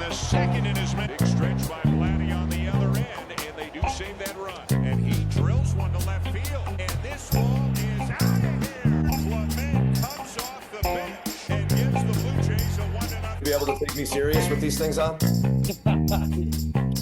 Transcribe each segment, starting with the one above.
a second in his big stretch by Vladdy on the other end, and they do save that run. And he drills one to left field, and this ball is out of here. Clement comes off the bench and gives the Blue Jays a 1-0. Be able to take me serious with these things on?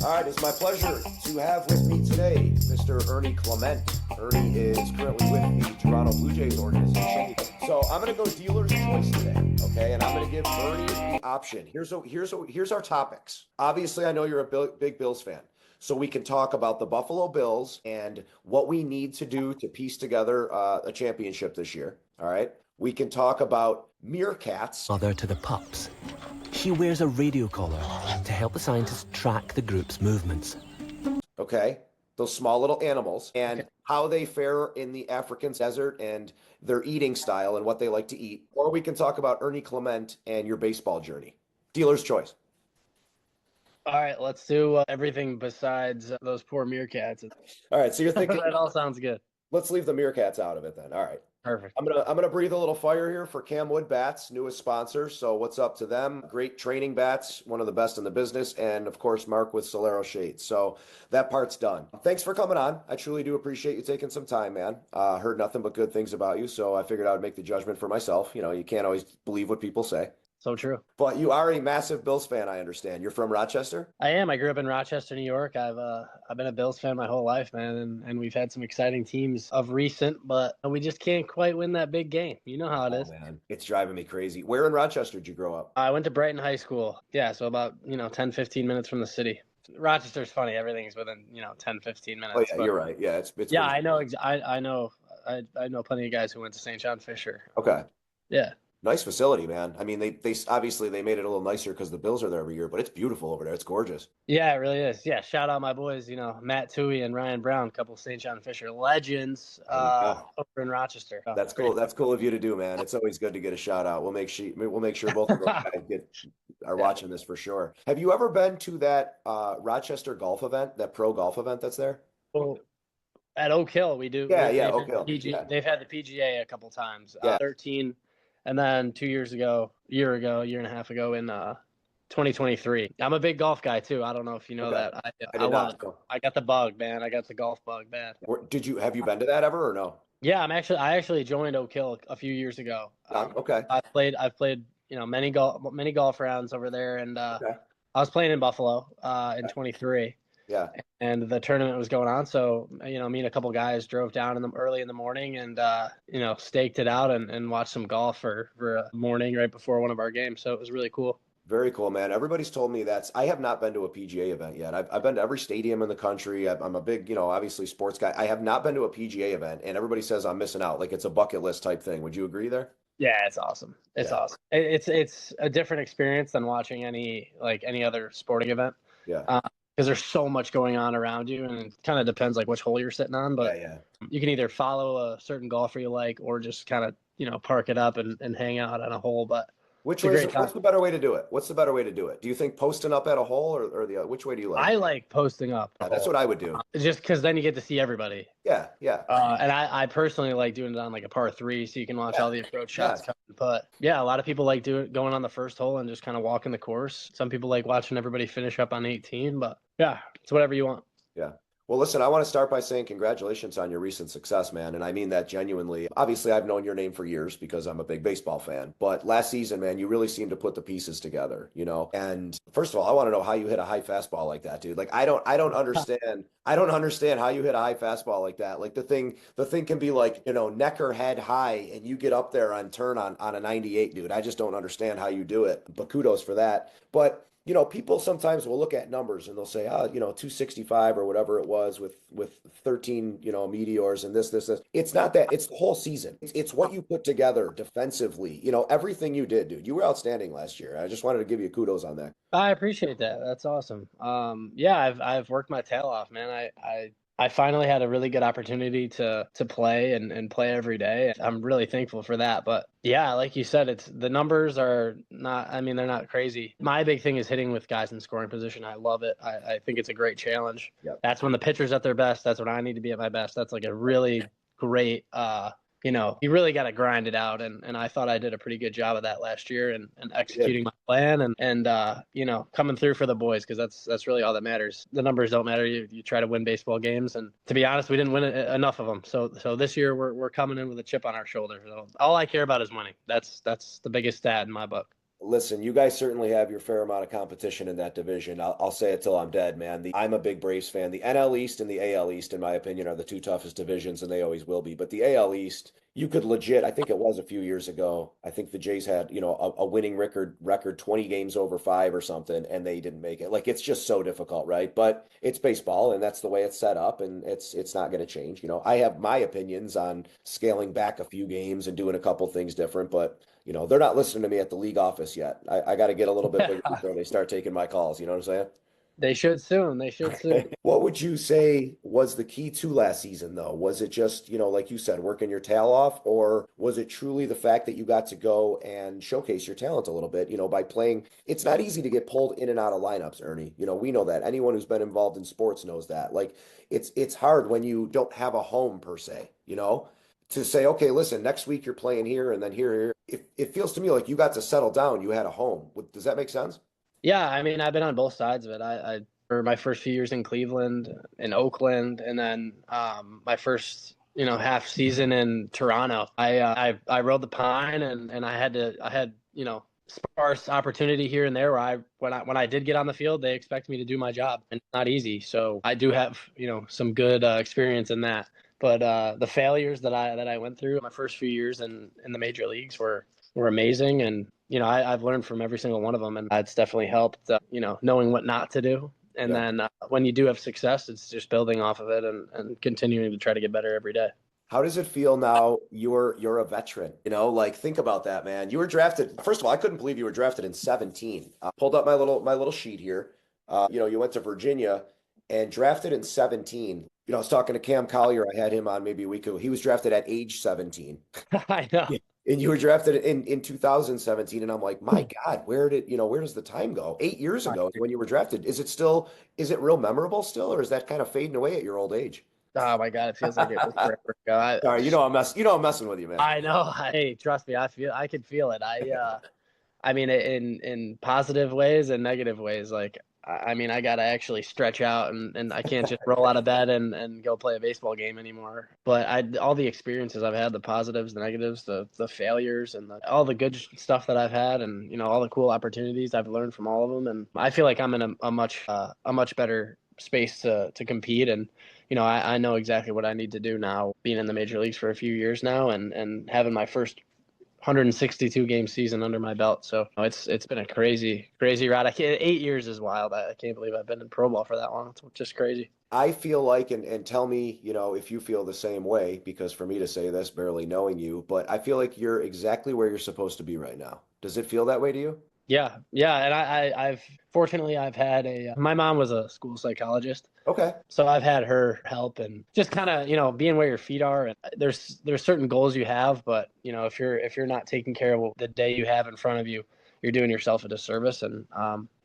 All right, it's my pleasure to have with me today Mr. Ernie Clement. Ernie is currently with the Toronto Blue Jays organization. So I'm going to go dealer's choice today, okay? And I'm going to give Ernie the option. Here's our topics. Obviously, I know you're a big Bills fan. So we can talk about the Buffalo Bills and what we need to do to piece together a championship this year, all right? We can talk about meerkats. Mother to the pups. She wears a radio collar to help the scientists track the group's movements. Okay, those small little animals and how they fare in the African desert and their eating style and what they like to eat. Or we can talk about Ernie Clement and your baseball journey. Dealer's choice. All right, let's do everything besides those poor meerkats. All right, so you're thinking That all sounds good. let's leave the meerkats out of it then. All right. Perfect. I'm gonna breathe a little fire here for Camwood Bats, newest sponsor. So what's up to them? Great training bats, one of the best in the business, and of course Mark with Solero Shades. So that part's done. Thanks for coming on. I truly do appreciate you taking some time, man. Heard nothing but good things about you, so I figured I would make the judgment for myself. You know, you can't always believe what people say. So true. But you are a massive Bills fan, I understand. You're from Rochester? I am. I grew up in Rochester, New York. I've been a Bills fan my whole life, man, and we've had some exciting teams of recent, but we just can't quite win that big game. You know how it is. Man, it's driving me crazy. Where in Rochester did you grow up? I went to Brighton High School. Yeah, so about 10, 15 minutes from the city. Rochester's funny. Everything's within 10, 15 minutes. Oh yeah, you're right. Yeah, it's yeah. I know. I know plenty of guys who went to St. John Fisher. Okay. Yeah. Nice facility, man. I mean, they obviously they made it a little nicer because the Bills are there every year, but it's beautiful over there. It's gorgeous. Yeah, it really is. Yeah, shout out my boys, Matt Toohey and Ryan Brown, couple of St. John Fisher legends over in Rochester. Oh, that's cool. That's cool of you to do, man. It's always good to get a shout out. We'll make sure both of those guys are watching this for sure. Have you ever been to that Rochester golf event, that pro golf event that's there? Well, at Oak Hill, we do. Yeah, Oak Hill. They've had the PGA a couple times. Yeah. 13. And then 2 years ago, year and a half ago in 2023. I'm a big golf guy too. I don't know if you know that. I got the bug, man. I got the golf bug bad. Have you been to that ever or no? Yeah, I actually joined Oak Hill a few years ago. Okay. I've played many golf rounds over there, and I was playing in Buffalo in 23. Yeah. And the tournament was going on. So, me and a couple guys drove down early in the morning and, staked it out and watched some golf for a morning right before one of our games. So it was really cool. Very cool, man. Everybody's told me I have not been to a PGA event yet. I've been to every stadium in the country. I'm a big, obviously sports guy. I have not been to a PGA event, and everybody says I'm missing out. Like it's a bucket list type thing. Would you agree there? Yeah, it's awesome. It's awesome. It's a different experience than watching any other sporting event. Yeah. Because there's so much going on around you, and it kind of depends like which hole you're sitting on. But you can either follow a certain golfer you like, or just kind of park it up and hang out on a hole. But what's the better way to do it? What's the better way to do it? Do you think posting up at a hole or the which way do you like? I like posting up. Yeah, that's what I would do. Just because then you get to see everybody. Yeah. And I personally like doing it on like a par 3, so you can watch all the approach shots come and putt. Yeah, a lot of people like going on the first hole and just kind of walking the course. Some people like watching everybody finish up on 18, but yeah, it's whatever you want. Yeah. Well, listen, I want to start by saying congratulations on your recent success, man. And I mean that genuinely. Obviously, I've known your name for years because I'm a big baseball fan. But last season, man, you really seemed to put the pieces together, And first of all, I want to know how you hit a high fastball like that, dude. Like I don't understand. I don't understand how you hit a high fastball like that. Like the thing can be like, neck or head high, and you get up there on turn on a 98, dude. I just don't understand how you do it. But kudos for that. But people sometimes will look at numbers and they'll say, 265 or whatever it was with 13, meteors and this. It's not that. It's the whole season. It's what you put together defensively. Everything you did, dude. You were outstanding last year. I just wanted to give you kudos on that. I appreciate that. That's awesome. I've worked my tail off, man. I finally had a really good opportunity to play and play every day. I'm really thankful for that. But yeah, like you said, the numbers are not, they're not crazy. My big thing is hitting with guys in scoring position. I love it. I think it's a great challenge. Yep. That's when the pitcher's at their best. That's when I need to be at my best. That's like a really great, you really got to grind it out. And I thought I did a pretty good job of that last year and executing my plan and coming through for the boys, because that's really all that matters. The numbers don't matter. You try to win baseball games. And to be honest, we didn't win enough of them. So this year we're coming in with a chip on our shoulder. So all I care about is winning. That's the biggest stat in my book. Listen, you guys certainly have your fair amount of competition in that division. I'll say it till I'm dead, man. I'm a big Braves fan. The NL East and the AL East, in my opinion, are the two toughest divisions, and they always will be. But the AL East, you could legit, I think it was a few years ago, I think the Jays had, a winning record 20 games over 5 or something, and they didn't make it. Like, it's just so difficult, right? But it's baseball, and that's the way it's set up, and it's not going to change. I have my opinions on scaling back a few games and doing a couple things different, but they're not listening to me at the league office yet. I got to get a little bit bigger before they start taking my calls. You know what I'm saying? They should soon. They should soon. What would you say was the key to last season, though? Was it just, like you said, working your tail off, or was it truly the fact that you got to go and showcase your talent a little bit, by playing? It's not easy to get pulled in and out of lineups, Ernie. We know that. Anyone who's been involved in sports knows that. Like, it's hard when you don't have a home per se, to say, okay, listen, next week you're playing here and then here. It feels to me like you got to settle down. You had a home. Does that make sense? Yeah, I mean, I've been on both sides of it. I for my first few years in Cleveland, in Oakland, and then my first half season in Toronto. I rode the pine, and I had sparse opportunity here and there where when I did get on the field, they expect me to do my job, and it's not easy. So I do have some good experience in that. But the failures that I went through my first few years in the major leagues were amazing, and I've learned from every single one of them, and it's definitely helped. Knowing what not to do, and then when you do have success, it's just building off of it and continuing to try to get better every day. How does it feel now? You're a veteran. Like, think about that, man. You were drafted. First of all, I couldn't believe you were drafted in 17. I pulled up my little sheet here. You went to Virginia and drafted in 17. I was talking to Cam Collier. I had him on maybe a week ago. He was drafted at age 17. I know. And you were drafted in 2017. And I'm like, my God, where does the time go? 8 years ago when you were drafted. Is it real memorable still, or is that kind of fading away at your old age? Oh my God, it feels like it was forever ago. Sorry, I'm messing with you, man. I know. Hey, trust me, I could feel it. I mean, in positive ways and negative ways. Like, I mean, I got to actually stretch out, and I can't just roll out of bed and go play a baseball game anymore. But all the experiences I've had, the positives, the negatives, the failures, and all the good stuff that I've had, and all the cool opportunities I've learned from all of them. And I feel like I'm in a much better space to compete. And I know exactly what I need to do now, being in the major leagues for a few years now, and having my first 162 game season under my belt. So it's been a crazy ride. 8 years is wild. I can't believe I've been in pro ball for that long. It's just crazy. I feel like, and tell me, if you feel the same way, because for me to say this, barely knowing you, but I feel like you're exactly where you're supposed to be right now. Does it feel that way to you? Yeah. And I've had my mom was a school psychologist. Okay. So I've had her help, and just kind of, being where your feet are. And there's certain goals you have, but if you're not taking care of the day you have in front of you, you're doing yourself a disservice. And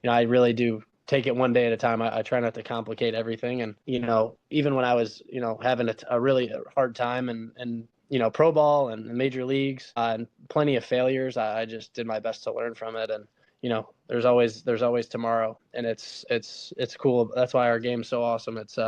I really do take it one day at a time. I try not to complicate everything. And even when I was having a really hard time and pro ball and major leagues and plenty of failures, I just did my best to learn from it. And there's always tomorrow, and it's cool. That's why our game's so awesome. It's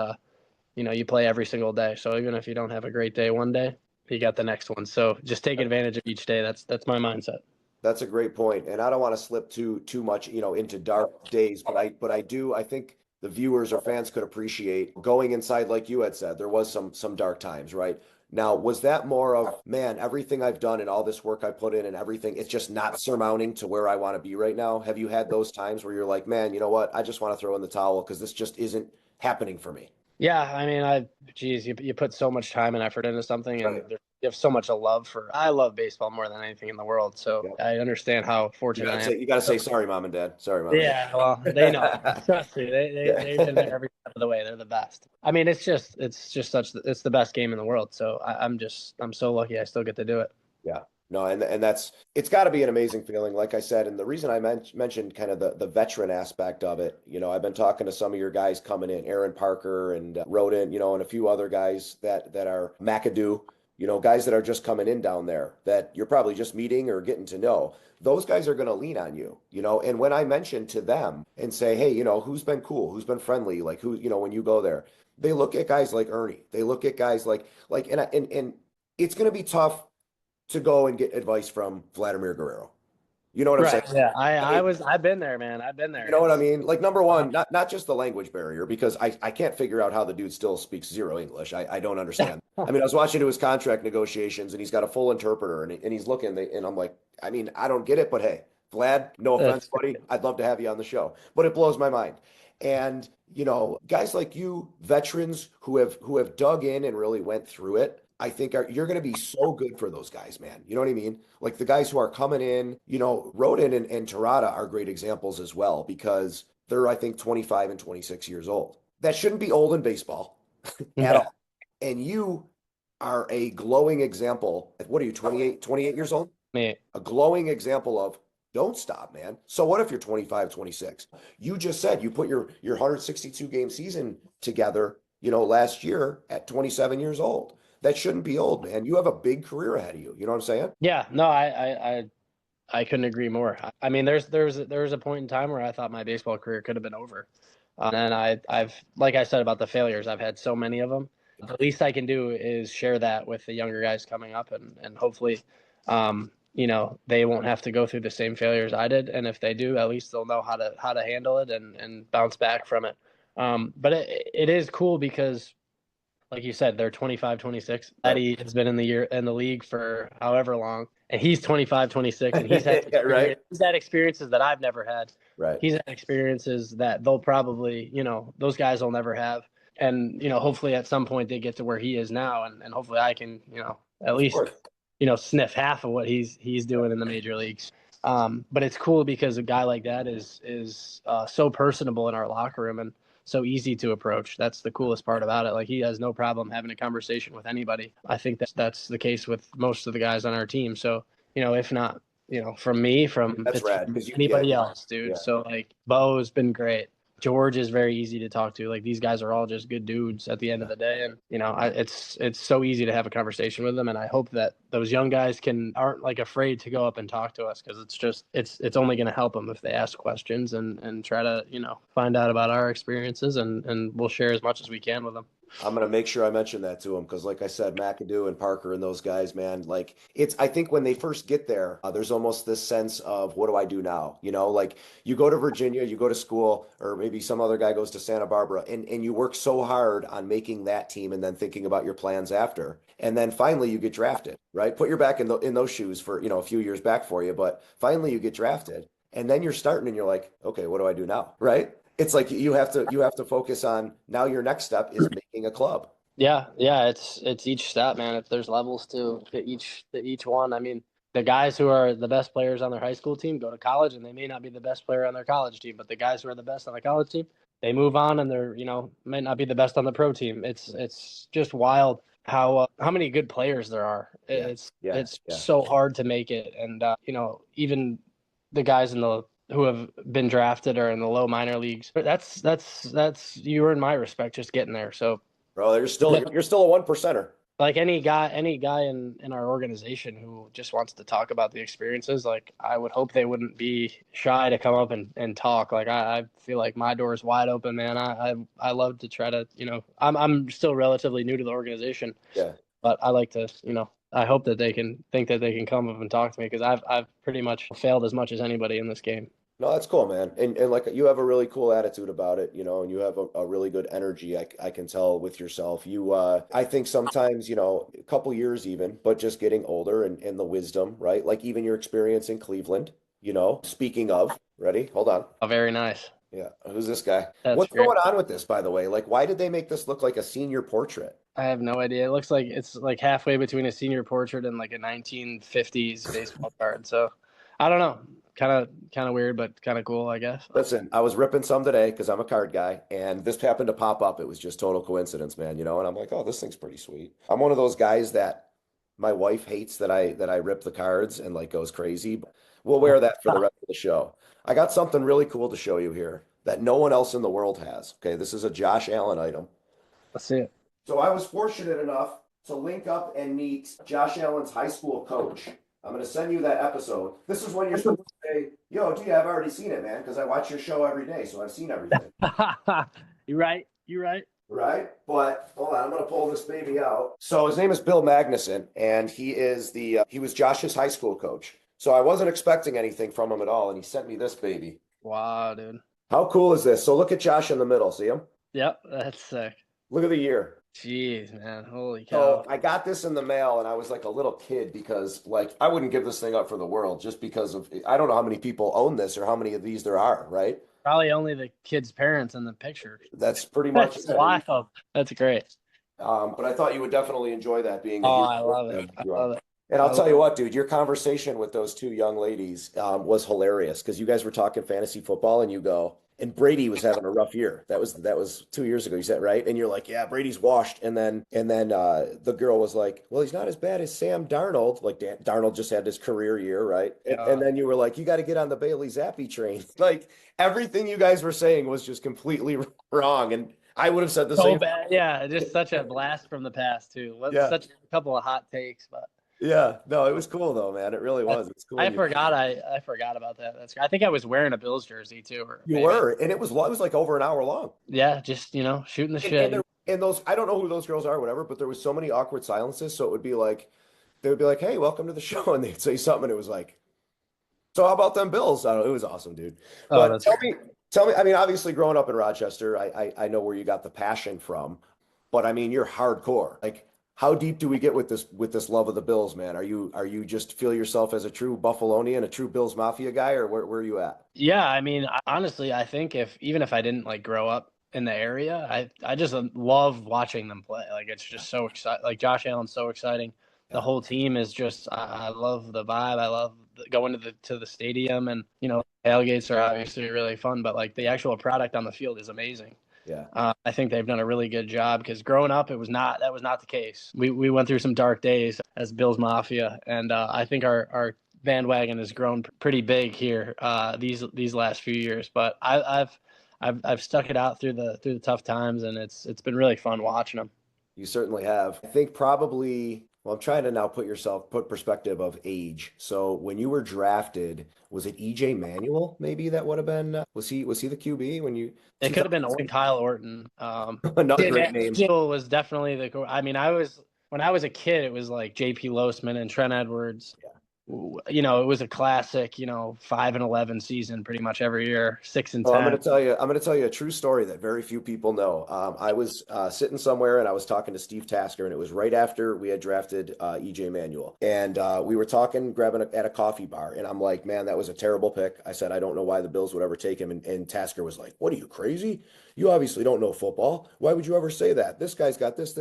you play every single day. So even if you don't have a great day one day, you got the next one. So just take advantage of each day. That's my mindset. That's a great point. And I don't want to slip too much, into dark days, but I think the viewers or fans could appreciate going inside, like you had said, there was some dark times, right? Now, was that more of, man, everything I've done and all this work I put in and everything, it's just not surmounting to where I want to be right now? Have you had those times where you're like, man, you know what? I just want to throw in the towel because this just isn't happening for me? Yeah, I mean, you put so much time and effort into something, and you have so much love for. I love baseball more than anything in the world, so I understand how fortunate I am. You got to say sorry, mom and dad. Sorry, mom. Yeah, well, they know. Trust me, they've been there every step of the way. They're the best. I mean, it's the best game in the world. So I'm so lucky I still get to do it. Yeah. No, and it's got to be an amazing feeling, like I said. And the reason I mentioned kind of the veteran aspect of it, I've been talking to some of your guys coming in, Aaron Parker and Rodent, and a few other guys that are McAdoo. guys that are just coming in down there that you're probably just meeting or getting to know. Those guys are going to lean on you, and when I mention to them and say, hey, who's been cool, who's been friendly, like who, when you go there, they look at guys like Ernie. They look at guys and it's going to be tough to go and get advice from Vladimir Guerrero. You know what I'm saying? Right. Yeah. I mean, I've been there, man. I've been there. you know what I mean? Like number one, not just the language barrier, because I can't figure out how the dude still speaks zero English. I don't understand. I mean, I was watching his contract negotiations and he's got a full interpreter and he's looking and I'm like, I mean, I don't get it, but hey, Vlad, no offense, buddy. I'd love to have you on the show, but it blows my mind. And, guys like you, veterans who have dug in and really went through it, I think you're going to be so good for those guys, man. You know what I mean? Like the guys who are coming in, Rodin and Terada are great examples as well because they're, I think, 25 and 26 years old. That shouldn't be old in baseball at all. And you are a glowing example. What are you, 28 years old? Me. A glowing example of don't stop, man. So what if you're 25, 26? You just said you put your 162 game season together, last year at 27 years old. That shouldn't be old, man. You have a big career ahead of you. You know what I'm saying? Yeah. No, I couldn't agree more. I mean, there was a point in time where I thought my baseball career could have been over. And I've, like I said about the failures, I've had so many of them. The least I can do is share that with the younger guys coming up, and hopefully, they won't have to go through the same failures I did. And if they do, at least they'll know how to handle it and bounce back from it. But it is cool because, like you said, they're 25, 26. Eddie has been in the league for however long, and he's 25, 26, and he's had right. He's had experiences that I've never had. Right. He's had experiences that they'll probably, those guys will never have. And, hopefully at some point they get to where he is now, and hopefully I can, at least, sniff half of what he's doing in the major leagues. But it's cool because a guy like that is so personable in our locker room and so easy to approach. That's the coolest part about it. Like he has no problem having a conversation with anybody. I think that's the case with most of the guys on our team. So, if not, from me, That's rad. From anybody else, dude. Yeah. So like Bo's been great. George is very easy to talk to. Like these guys are all just good dudes at the end of the day. And, it's so easy to have a conversation with them. And I hope that those young guys aren't like afraid to go up and talk to us. Cause it's only going to help them if they ask questions and try to, find out about our experiences and we'll share as much as we can with them. I'm going to make sure I mention that to him because, like I said, McAdoo and Parker and those guys, man, like I think when they first get there, there's almost this sense of what do I do now? Like you go to Virginia, you go to school, or maybe some other guy goes to Santa Barbara and you work so hard on making that team and then thinking about your plans after. And then finally you get drafted, right? Put your back in those shoes for, a few years back for you, but finally you get drafted and then you're starting and you're like, okay, what do I do now? Right? It's like you have to focus on now your next step is making a club. Yeah, it's each step, man. If there's levels to each one. I mean, the guys who are the best players on their high school team go to college and they may not be the best player on their college team, but the guys who are the best on the college team, they move on and they're, might not be the best on the pro team. It's just wild how many good players there are. It's so hard to make it. And even the guys who have been drafted or in the low minor leagues. That's you earn my respect just getting there. So, bro, you're still a one percenter. Like any guy in our organization who just wants to talk about the experiences, like I would hope they wouldn't be shy to come up and talk. Like I feel like my door is wide open, man. I love to try to, I'm still relatively new to the organization. Yeah. But I like to, I hope that they can think that they can come up and talk to me because I've pretty much failed as much as anybody in this game. No, that's cool, man. And like you have a really cool attitude about it, and you have a really good energy. I can tell with yourself. I think sometimes, a couple years even, but just getting older and the wisdom, right? Like even your experience in Cleveland, speaking of, ready? Hold on. Oh, very nice. Yeah. Who's this guy? That's What's great. going on with this, by the way? Like, why did they make this look like a senior portrait? I have no idea. It looks like it's like halfway between a senior portrait and like a 1950s baseball card. So I don't know. Kind of weird, but kind of cool, I guess. Listen, I was ripping some today because I'm a card guy, and this happened to pop up. It was just total coincidence, man. And I'm like, oh, this thing's pretty sweet. I'm one of those guys that my wife hates that I rip the cards and like goes crazy. We'll wear that for the rest of the show. I got something really cool to show you here that no one else in the world has. Okay, this is a Josh Allen item. Let's see it. So I was fortunate enough to link up and meet Josh Allen's high school coach. I'm going to send you that episode. This is when you're supposed to say, yo, G, I've already seen it, man, because I watch your show every day, so I've seen everything. You're right. You're right. Right? But hold on, I'm going to pull this baby out. So his name is Bill Magnuson, and he was Josh's high school coach. So I wasn't expecting anything from him at all, and he sent me this baby. Wow, dude. How cool is this? So look at Josh in the middle. See him? Yep, that's sick. Look at the year. Jeez, man. Holy cow. So I got this in the mail, and I was like a little kid because, like, I wouldn't give this thing up for the world just because of, I don't know how many people own this or how many of these there are, right? Probably only the kid's parents in the picture. That's pretty much That's it. wild. That's great. But I thought you would definitely enjoy that being. I love it. I love it. And I'll tell you what, dude, your conversation with those two young ladies was hilarious because you guys were talking fantasy football, and you go, and Brady was having a rough year. That was 2 years ago. You said, right? And you're like, yeah, Brady's washed. And then the girl was like, well, he's not as bad as Sam Darnold. Like Darnold just had his career year, right? And then you were like, you got to get on the Bailey Zappi train. Like everything you guys were saying was just completely wrong. And I would have said the same. Bad. Yeah, just such a blast from the past too. Yeah. Such a couple of hot takes, but. Yeah, no, it was cool though, man. It really was. It's cool. I forgot about that. I think I was wearing a Bills jersey too. You were, and it was like over an hour long. Yeah, just shooting the shit. And those, I don't know who those girls are, whatever, but there was so many awkward silences. So it would be like, they would be like, "Hey, welcome to the show," and they'd say something, and it was like, "So how about them Bills?" I don't know. It was awesome, dude. But tell me. I mean, obviously, growing up in Rochester, I know where you got the passion from, but I mean, you're hardcore. Like, how deep do we get with this love of the Bills, man? Are you just feel yourself as a true Buffalonian, a true Bills Mafia guy, or where are you at? Yeah, I mean, honestly, I think even if I didn't like grow up in the area, I just love watching them play. Like it's just so exciting. Like Josh Allen's so exciting. The whole team is just I love the vibe. I love going to the stadium, and tailgates are obviously really fun, but like the actual product on the field is amazing. Yeah. I think they've done a really good job because growing up, that was not the case. We went through some dark days as Bills Mafia, and I think our bandwagon has grown pretty big here these last few years. But I've stuck it out through the tough times, and it's been really fun watching them. You certainly have. I think probably. Well, I'm trying to now put perspective of age. So when you were drafted, was it EJ Manuel? Maybe that would have been. Was he the QB when you? It could have been Kyle Orton. Another great name. Was definitely the. I mean, when I was a kid, it was like J.P. Losman and Trent Edwards. Yeah. It was a classic, 5-11 season pretty much every year, 6-10. I'm going to tell you a true story that very few people know. I was sitting somewhere and I was talking to Steve Tasker, and it was right after we had drafted EJ Manuel. And we were talking, at a coffee bar. And I'm like, man, that was a terrible pick. I said, I don't know why the Bills would ever take him. And Tasker was like, what are you, crazy? You obviously don't know football. Why would you ever say that? This guy's got this.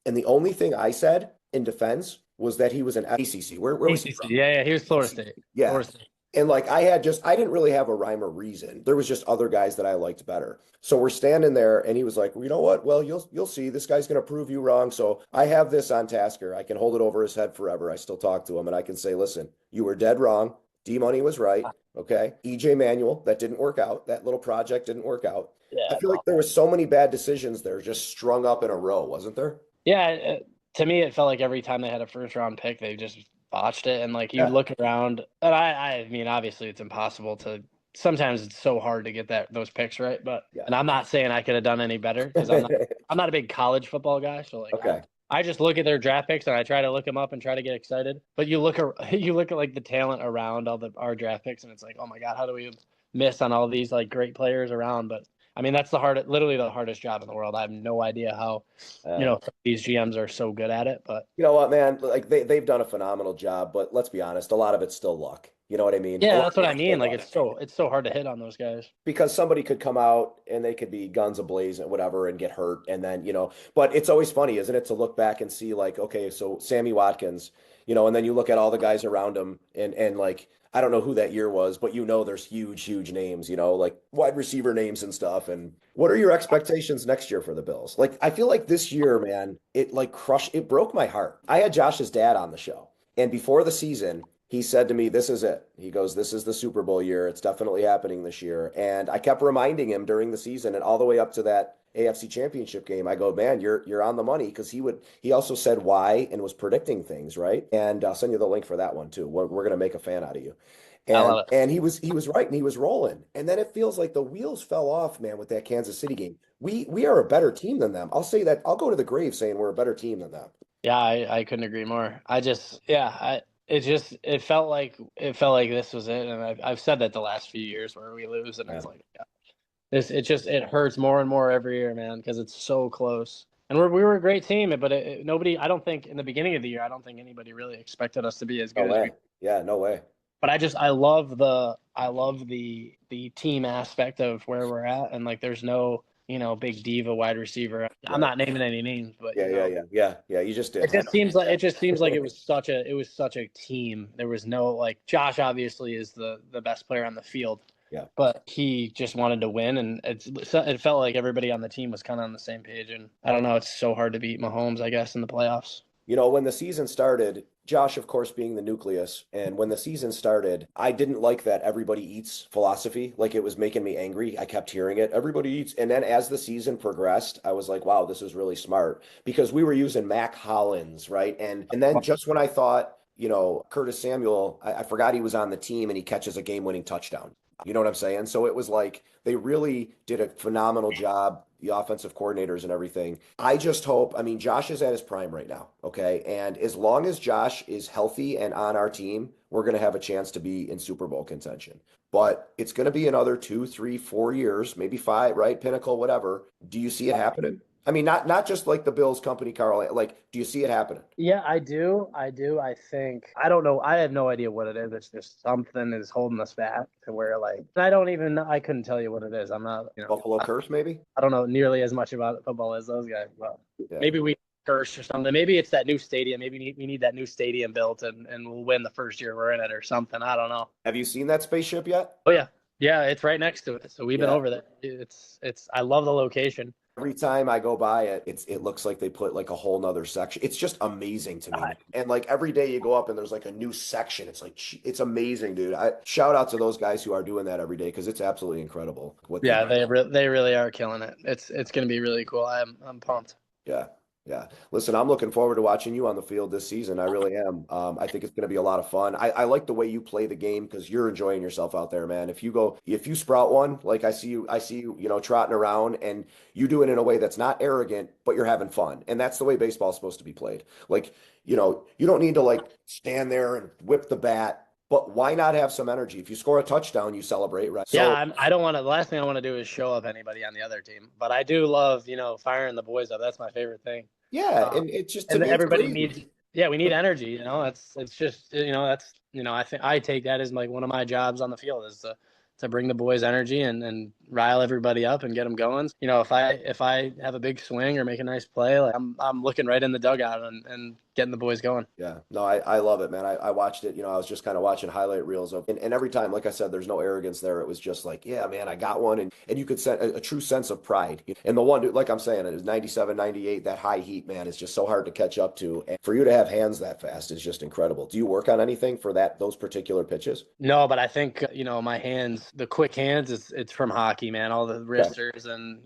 And the only thing I said in defense was that he was an ACC. Where was he from? Yeah, he was Florida State. Yeah. Florida State. And like I didn't really have a rhyme or reason. There was just other guys that I liked better. So we're standing there and he was like, well, you know what? Well, you'll see. This guy's going to prove you wrong. So I have this on Tasker. I can hold it over his head forever. I still talk to him and I can say, listen, you were dead wrong. D-Money was right. Okay. EJ Manuel, that didn't work out. That little project didn't work out. Yeah, I feel like there were so many bad decisions there just strung up in a row, wasn't there? Yeah. To me, it felt like every time they had a first round pick, they just botched it. And like you look around, and I mean, obviously it's impossible to. Sometimes it's so hard to get those picks right. But and I'm not saying I could have done any better because I'm not a big college football guy. So like, I just look at their draft picks and I try to look them up and try to get excited. But you look at like the talent around our draft picks, and it's like, oh my god, how do we miss on all these like great players around? But I mean, that's literally the hardest job in the world. I have no idea how, these GMs are so good at it. But you know what, man? Like they've done a phenomenal job. But let's be honest, a lot of it's still luck. You know what I mean? Yeah, that's what I mean. Like it's so hard to hit on those guys because somebody could come out and they could be guns ablaze and whatever and get hurt, and then But it's always funny, isn't it, to look back and see like, okay, so Sammy Watkins, and then you look at all the guys around him and like. I don't know who that year was, but there's huge names, like wide receiver names and stuff. And what are your expectations next year for the Bills? Like, I feel like this year, man, it broke my heart. I had Josh's dad on the show. And before the season, he said to me, "This is it." He goes, "This is the Super Bowl year. It's definitely happening this year." And I kept reminding him during the season and all the way up to that AFC Championship game. I go, "Man, you're on the money," because he also said why and was predicting things, right? And I'll send you the link for that one too. We're gonna make a fan out of you. I And love it. and he was right and he was rolling. And then it feels like the wheels fell off, man, with that Kansas City game. We are a better team than them. I'll say that. I'll go to the grave saying we're a better team than them. Yeah, I couldn't agree more. I just, yeah, it felt like this was it, and I've said that the last few years where we lose, and Yeah. it's like, yeah, it hurts more and more every year, man, because it's so close. And we were a great team, but nobody, I don't think in the beginning of the year, I don't think anybody really expected us to be as No good as we. way. Yeah, no way. But I love the team aspect of where we're at, and like there's no big diva wide receiver. I'm Right. not naming any names, but Yeah. You just did. it just seems like it was such a team. There was no, like, Josh obviously is the best player on the field, Yeah. but he just wanted to win, and it felt like everybody on the team was kind of on the same page. And I don't know, it's so hard to beat Mahomes, I guess, in the playoffs. When the season started, Josh, of course, being the nucleus, and when the season started, I didn't like that everybody eats philosophy. Like, it was making me angry. I kept hearing it. Everybody eats. And then as the season progressed, I was like, wow, this is really smart because we were using Mac Hollins, right? And then just when I thought, Curtis Samuel, I forgot he was on the team and he catches a game-winning touchdown. You know what I'm saying? So it was like they really did a phenomenal job, the offensive coordinators and everything. I just hope, I mean, Josh is at his prime right now, okay? And as long as Josh is healthy and on our team, we're going to have a chance to be in Super Bowl contention. But it's going to be another 2, 3, 4 years, maybe 5, right? Pinnacle, whatever. Do you see it happening? I mean, not just like the Bills company, Carl. Like, do you see it happening? Yeah, I do. I think, I don't know. I have no idea what it is. It's just something is holding us back to where, like, I couldn't tell you what it is. I'm not, Buffalo curse, maybe? I don't know nearly as much about football as those guys. But Yeah. maybe we curse or something. Maybe it's that new stadium. Maybe we need that new stadium built, and we'll win the first year we're in it or something. I don't know. Have you seen that spaceship yet? Oh yeah, yeah. It's right next to it. So we've been Yeah. over there. I love the location. Every time I go by it, it looks like they put like a whole nother section. It's just amazing to me. And like every day you go up and there's like a new section. It's like, it's amazing, dude. I shout out to those guys who are doing that every day because it's absolutely incredible. Yeah, they really are killing it. It's going to be really cool. I'm pumped. Yeah. Yeah. Listen, I'm looking forward to watching you on the field this season. I really am. I think it's going to be a lot of fun. I like the way you play the game because you're enjoying yourself out there, man. If you sprout one, like I see you, trotting around and you do it in a way that's not arrogant, but you're having fun. And that's the way baseball is supposed to be played. Like, you don't need to like stand there and whip the bat. But why not have some energy? If you score a touchdown, you celebrate, right? Yeah, I don't want to. The last thing I want to do is show up anybody on the other team. But I do love, firing the boys up. That's my favorite thing. Yeah, and it's just to And me, everybody needs. Yeah, we need energy. It's just that's I think I take that as like one of my jobs on the field is to bring the boys energy and rile everybody up and get them going. If I have a big swing or make a nice play, like I'm looking right in the dugout and getting the boys going. Yeah, no, I love it, man. I watched it. I was just kind of watching highlight reels and every time, like I said, there's no arrogance there. It was just like, yeah, man, I got one. And you could set a true sense of pride. And the one, dude, like I'm saying, it is 97, 98, that high heat, man, is just so hard to catch up to. And for you to have hands that fast is just incredible. Do you work on anything for those particular pitches? No, but I think, my hands, the quick hands, it's from hockey, man. All the wristers and,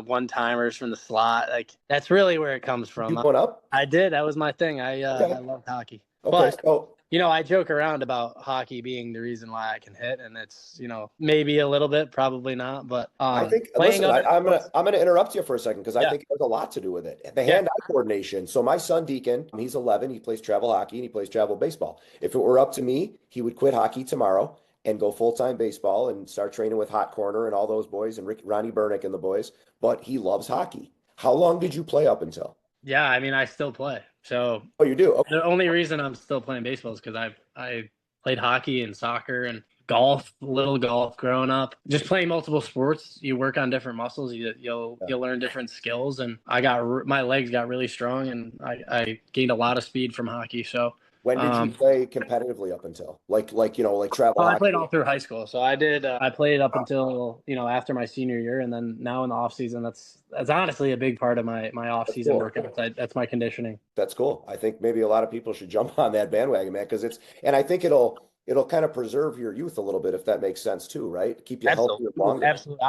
one-timers from the slot. Like, that's really where it comes from. You going up? I did. That was my thing. I loved hockey. Okay, But, so I joke around about hockey being the reason why I can hit, and it's, maybe a little bit, probably not. But I think playing listen, other I'm sports- gonna interrupt you for a second because I Yeah. think it has a lot to do with it. The hand-eye coordination. So my son Deacon, he's 11. He plays travel hockey and he plays travel baseball. If it were up to me, he would quit hockey tomorrow and go full-time baseball and start training with Hot Corner and all those boys and Ronnie Burnick and the boys. But he loves hockey. How long did you play up until? Yeah, I mean, I still play. So Oh, you do? Okay. the only reason I'm still playing baseball is because I played hockey and soccer and golf, little golf growing up. Just playing multiple sports, you work on different muscles. You'll learn different skills. And my legs got really strong, and I gained a lot of speed from hockey. So When did you play competitively up until like travel I hockey? played all through high school, so I did. I played up until after my senior year, and then now in the off season, that's honestly a big part of my off That's season cool. workouts. That's my conditioning. That's cool. I think maybe a lot of people should jump on that bandwagon, man, because and I think it'll kind of preserve your youth a little bit if that makes sense too, right? Keep you healthier longer. Absolutely.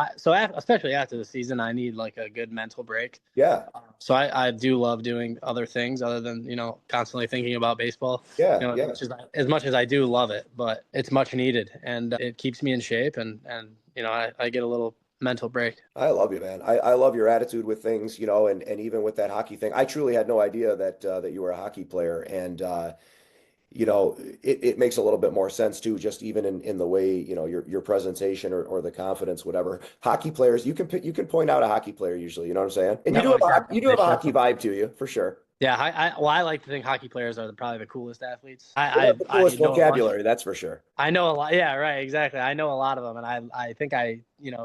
Especially after the season, I need like a good mental break. Yeah. So I do love doing other things other than constantly thinking about baseball. Yeah. Yeah. As much as I do love it, but it's much needed, and it keeps me in shape, and I get a little mental break. I love you, man. I love your attitude with things, and even with that hockey thing. I truly had no idea that you were a hockey player, and it makes a little bit more sense too, just even in the way, your presentation or the confidence, whatever. Hockey players, you can point out a hockey player usually, you know what I'm saying? And you do have a hockey vibe to you, for sure. Yeah, I like to think hockey players are probably the coolest athletes. You have the coolest vocabulary, that's for sure. I know a lot. Yeah, right, exactly. I know a lot of them, and I think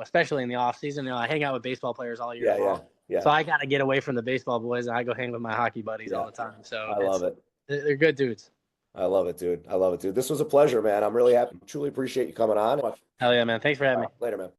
especially in the off season, I hang out with baseball players all year long. Yeah. So I got to get away from the baseball boys, and I go hang with my hockey buddies all the time. So I love it. They're good dudes. I love it, dude. This was a pleasure, man. I'm really happy. Truly appreciate you coming on. Hell yeah, man. Thanks for having me. Later, man.